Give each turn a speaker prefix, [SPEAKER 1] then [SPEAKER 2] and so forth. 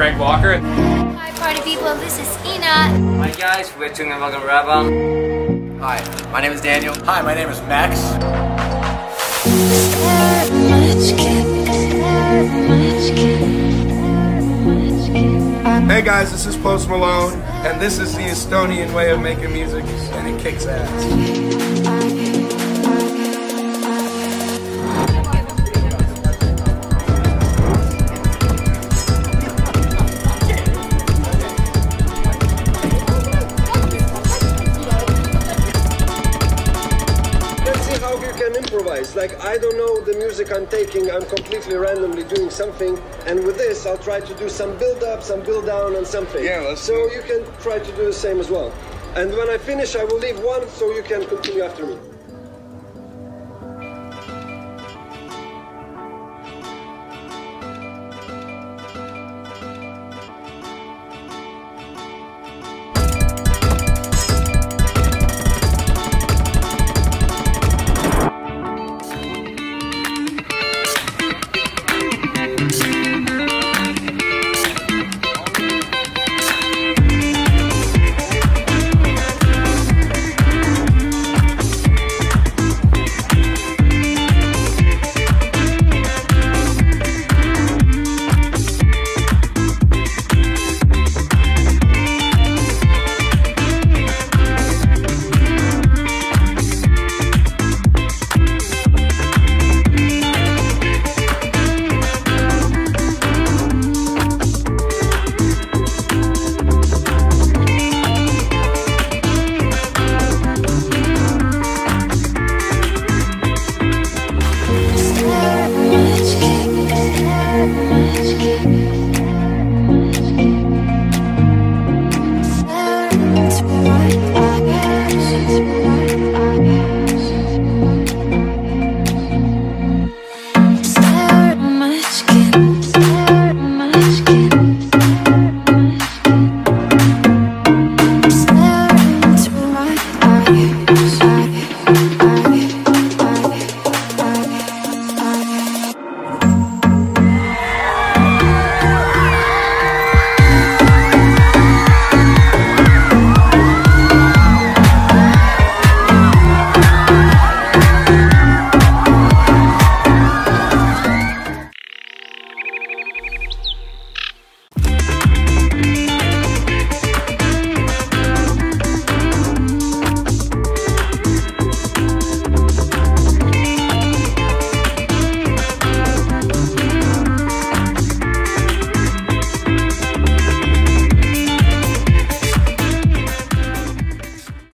[SPEAKER 1] Frank Walker.
[SPEAKER 2] Hi party people, this is Ina.
[SPEAKER 3] Hi guys, we're doing a welcome Rabam.
[SPEAKER 4] Hi, my name is Daniel. Hi, my name is Max.
[SPEAKER 5] Hey guys, this is Post Malone, and this is the Estonian way of making music, and it kicks ass.
[SPEAKER 6] How you can improvise. Like, I don't know the music I'm taking, I'm completely randomly doing something, and with this I'll try to do some build up, some build down and something. Yeah, so you can try to do the same as well. And when I finish I will leave one so you can continue after me.